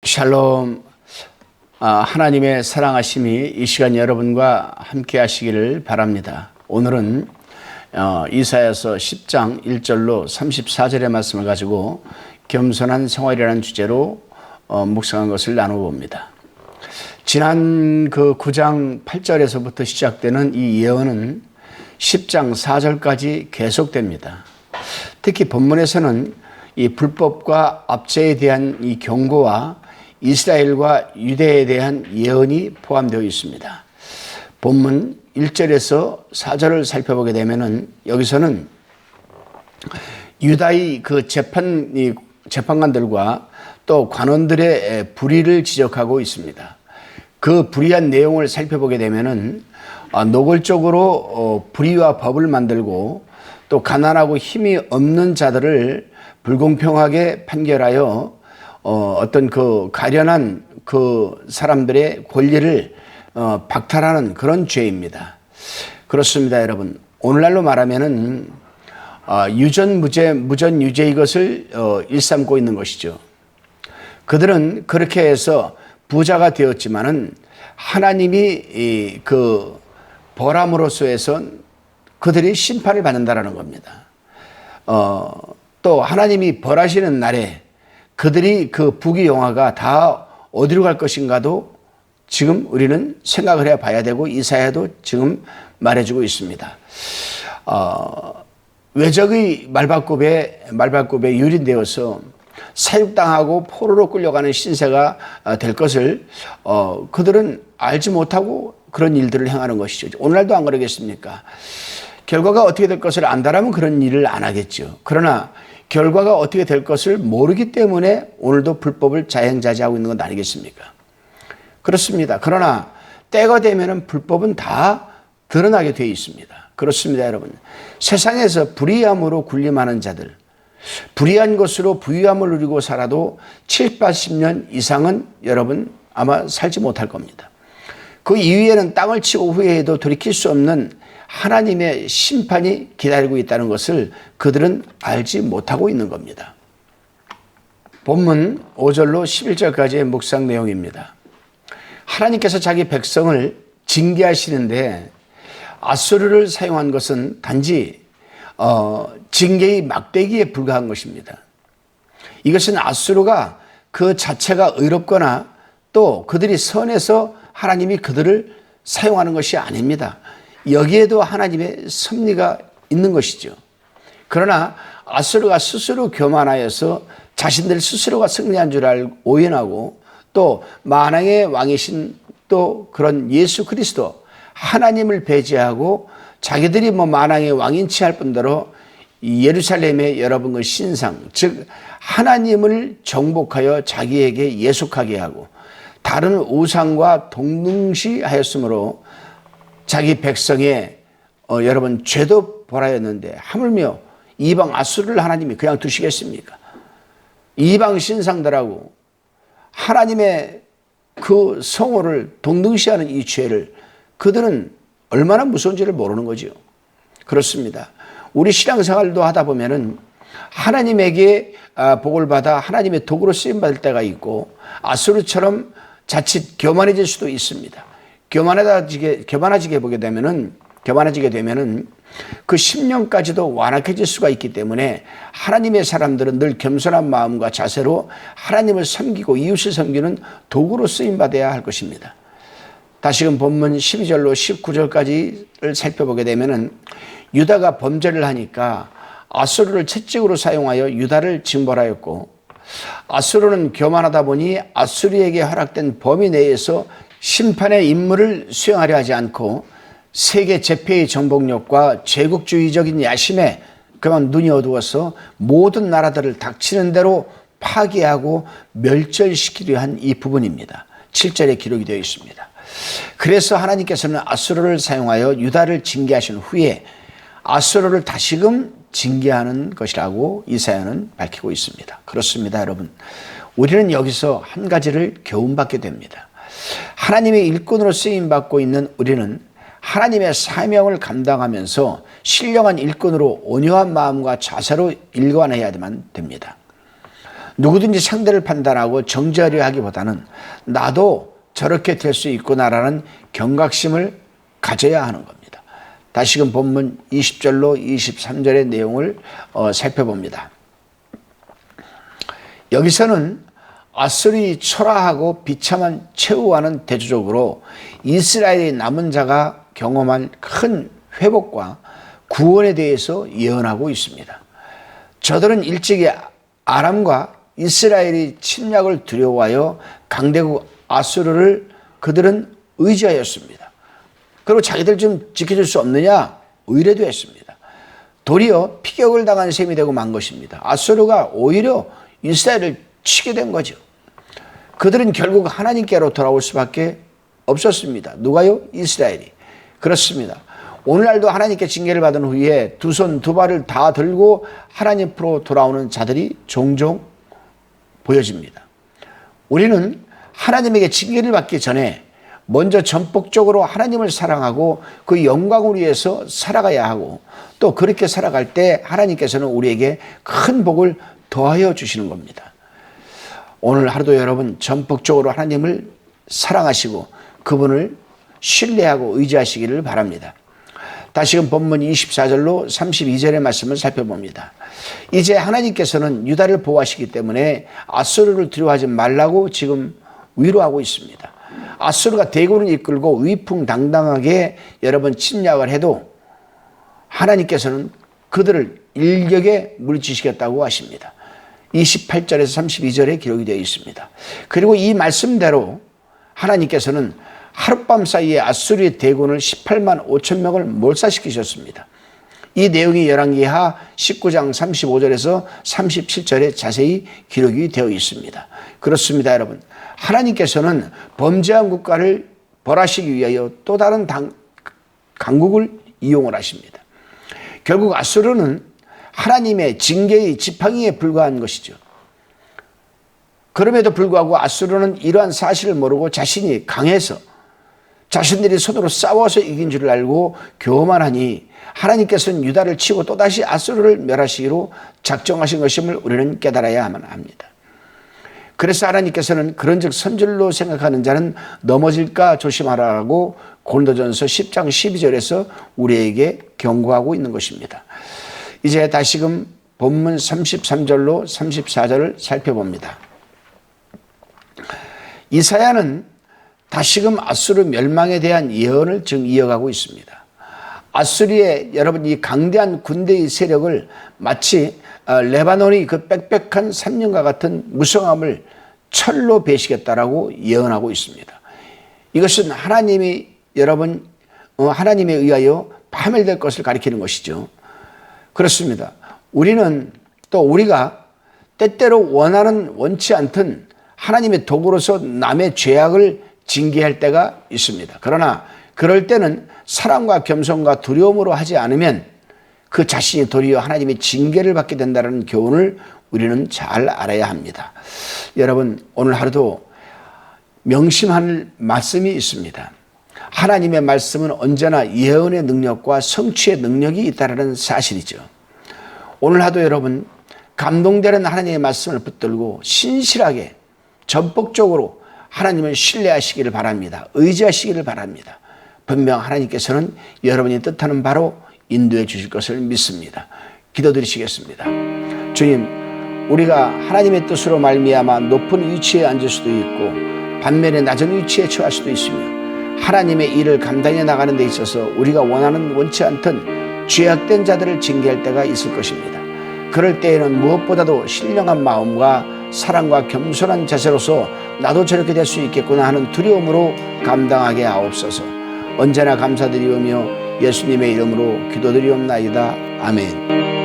샬롬. 하나님의 사랑하심이 이 시간 여러분과 함께 하시기를 바랍니다. 오늘은 이사야서 10장 1절로 34절의 말씀을 가지고 겸손한 생활이라는 주제로 묵상한 것을 나눠봅니다. 지난 그 9장 8절에서부터 시작되는 이 예언은 10장 4절까지 계속됩니다. 특히 본문에서는 이 불법과 압제에 대한 이 경고와 이스라엘과 유대에 대한 예언이 포함되어 있습니다. 본문 1절에서 4절을 살펴보게 되면은 여기서는 유다의 그 재판관들과 또 관원들의 불의를 지적하고 있습니다. 그 불의한 내용을 살펴보게 되면은 노골적으로 불의와 법을 만들고 또 가난하고 힘이 없는 자들을 불공평하게 판결하여 어떤 그 가련한 그 사람들의 권리를 박탈하는 그런 죄입니다. 그렇습니다, 여러분. 오늘날로 말하면은 유전무죄, 무전유죄 이것을 일삼고 있는 것이죠. 그들은 그렇게 해서 부자가 되었지만은 하나님이 그 벌함으로써 해서 그들이 심판을 받는다라는 겁니다. 또 하나님이 벌하시는 날에 그들이 그 부귀영화가 다 어디로 갈 것인가도 지금 우리는 생각을 해 봐야 되고 이사야도 지금 말해주고 있습니다. 외적의 말발굽에 유린되어서 사육당하고 포로로 끌려가는 신세가 될 것을 그들은 알지 못하고 그런 일들을 행하는 것이죠. 오늘날도 안 그러겠습니까? 결과가 어떻게 될 것을 안다라면 그런 일을 안 하겠죠. 그러나 결과가 어떻게 될 것을 모르기 때문에 오늘도 불법을 자행자재하고 있는 건 아니겠습니까? 그렇습니다. 그러나 때가 되면은 불법은 다 드러나게 되어 있습니다. 그렇습니다, 여러분. 세상에서 불의함으로 군림하는 자들, 불의한 것으로 부유함을 누리고 살아도 7, 80년 이상은 여러분 아마 살지 못할 겁니다. 그 이후에는 땅을 치고 후회해도 돌이킬 수 없는 하나님의 심판이 기다리고 있다는 것을 그들은 알지 못하고 있는 겁니다. 본문 5절로 11절까지의 묵상 내용입니다. 하나님께서 자기 백성을 징계하시는데 아수르를 사용한 것은 단지 징계의 막대기에 불과한 것입니다. 이것은 아수르가 그 자체가 의롭거나 또 그들이 선해서 하나님이 그들을 사용하는 것이 아닙니다. 여기에도 하나님의 섭리가 있는 것이죠. 그러나 아수르가 스스로 교만하여서 자신들 스스로가 승리한 줄 알고 오인하고 또 만왕의 왕이신 또 그런 예수 그리스도 하나님을 배제하고 자기들이 만왕의 왕인 체 할 뿐더러 예루살렘의 여러분 그 신상 즉 하나님을 정복하여 자기에게 예속하게 하고 다른 우상과 동등시하였으므로 자기 백성의 여러분 죄도 벌하였는데 하물며 이방 아수르를 하나님이 그냥 두시겠습니까? 이방 신상들하고 하나님의 그 성호를 동등시하는 이 죄를 그들은 얼마나 무서운지를 모르는 거죠. 그렇습니다. 우리 신앙생활도 하다 보면은 하나님에게 복을 받아 하나님의 도구로 쓰임받을 때가 있고 아수르처럼 자칫 교만해질 수도 있습니다. 교만해지게 되면은 그 10년까지도 완악해질 수가 있기 때문에 하나님의 사람들은 늘 겸손한 마음과 자세로 하나님을 섬기고 이웃을 섬기는 도구로 쓰임받아야 할 것입니다. 다시금 본문 12절로 19절까지를 살펴보게 되면은 유다가 범죄를 하니까 아수르를 채찍으로 사용하여 유다를 징벌하였고 아수르는 교만하다 보니 아수르에게 허락된 범위 내에서 심판의 임무를 수행하려 하지 않고 세계 제패의 정복력과 제국주의적인 야심에 그만 눈이 어두워서 모든 나라들을 닥치는 대로 파괴하고 멸절시키려 한 이 부분입니다. 7절에 기록이 되어 있습니다. 그래서 하나님께서는 아수르를 사용하여 유다를 징계하신 후에 아수르를 다시금 징계하는 것이라고 이사야는 밝히고 있습니다. 그렇습니다, 여러분. 우리는 여기서 한 가지를 교훈받게 됩니다. 하나님의 일꾼으로 쓰임받고 있는 우리는 하나님의 사명을 감당하면서 신령한 일꾼으로 온유한 마음과 자세로 일관해야만 됩니다. 누구든지 상대를 판단하고 정죄하려 하기보다는 나도 저렇게 될 수 있구나라는 경각심을 가져야 하는 겁니다. 다시금 본문 20절로 23절의 내용을 살펴봅니다. 여기서는 아수르이 초라하고 비참한 최후와는 대조적으로 이스라엘의 남은 자가 경험할 큰 회복과 구원에 대해서 예언하고 있습니다. 저들은 일찍이 아람과 이스라엘의 침략을 두려워하여 강대국 아수르를 그들은 의지하였습니다. 그리고 자기들 좀 지켜줄 수 없느냐 의뢰도 했습니다. 도리어 피격을 당한 셈이 되고 만 것입니다. 아수르가 오히려 이스라엘을 치게 된 거죠. 그들은 결국 하나님께로 돌아올 수밖에 없었습니다. 누가요? 이스라엘이. 그렇습니다. 오늘날도 하나님께 징계를 받은 후에 두 손 두 발을 다 들고 하나님 앞으로 돌아오는 자들이 종종 보여집니다. 우리는 하나님에게 징계를 받기 전에 먼저 전폭적으로 하나님을 사랑하고 그 영광을 위해서 살아가야 하고 또 그렇게 살아갈 때 하나님께서는 우리에게 큰 복을 더하여 주시는 겁니다. 오늘 하루도 여러분 전폭적으로 하나님을 사랑하시고 그분을 신뢰하고 의지하시기를 바랍니다. 다시금 본문 24절로 32절의 말씀을 살펴봅니다. 이제 하나님께서는 유다를 보호하시기 때문에 아수르를 두려워하지 말라고 지금 위로하고 있습니다. 아수르가 대군을 이끌고 위풍당당하게 여러분 침략을 해도 하나님께서는 그들을 일격에 물리치시겠다고 하십니다. 28절에서 32절에 기록이 되어 있습니다. 그리고 이 말씀대로 하나님께서는 하룻밤 사이에 아수르의 대군을 18만 5천 명을 몰살시키셨습니다. 이 내용이 열왕기하 19장 35절에서 37절에 자세히 기록이 되어 있습니다. 그렇습니다, 여러분. 하나님께서는 범죄한 국가를 벌하시기 위하여 또 다른 강국을 이용을 하십니다. 결국 아수르는 하나님의 징계의 지팡이에 불과한 것이죠. 그럼에도 불구하고 아수르는 이러한 사실을 모르고 자신이 강해서 자신들이 손으로 싸워서 이긴 줄 알고 교만하니 하나님께서는 유다를 치고 또다시 아수르를 멸하시기로 작정하신 것임을 우리는 깨달아야만 합니다. 그래서 하나님께서는 그런즉 선줄로 생각하는 자는 넘어질까 조심하라고 고린도전서 10장 12절에서 우리에게 경고하고 있는 것입니다. 이제 다시금 본문 33절로 34절을 살펴봅니다. 이사야는 다시금 아수르 멸망에 대한 예언을 지금 이어가고 있습니다. 아수르의 여러분 이 강대한 군대의 세력을 마치 레바논의 그 빽빽한 산림과 같은 무성함을 철로 베시겠다라고 예언하고 있습니다. 이것은 하나님이 여러분 하나님에 의하여 파멸될 것을 가리키는 것이죠. 그렇습니다. 우리는 또 우리가 때때로 원치 않던 하나님의 도구로서 남의 죄악을 징계할 때가 있습니다. 그러나 그럴 때는 사랑과 겸손과 두려움으로 하지 않으면 그 자신이 도리어 하나님의 징계를 받게 된다는 교훈을 우리는 잘 알아야 합니다. 여러분 오늘 하루도 명심할 말씀이 있습니다. 하나님의 말씀은 언제나 예언의 능력과 성취의 능력이 있다는 사실이죠. 오늘 하도 여러분 감동되는 하나님의 말씀을 붙들고 신실하게 전폭적으로 하나님을 신뢰하시기를 바랍니다. 의지하시기를 바랍니다. 분명 하나님께서는 여러분이 뜻하는 바로 인도해 주실 것을 믿습니다. 기도드리시겠습니다. 주님, 우리가 하나님의 뜻으로 말미암아 높은 위치에 앉을 수도 있고 반면에 낮은 위치에 처할 수도 있으며 하나님의 일을 감당해 나가는 데 있어서 우리가 원치 않던 죄악된 자들을 징계할 때가 있을 것입니다. 그럴 때에는 무엇보다도 신령한 마음과 사랑과 겸손한 자세로서 나도 저렇게 될 수 있겠구나 하는 두려움으로 감당하게 하옵소서. 언제나 감사드리오며 예수님의 이름으로 기도드리옵나이다. 아멘.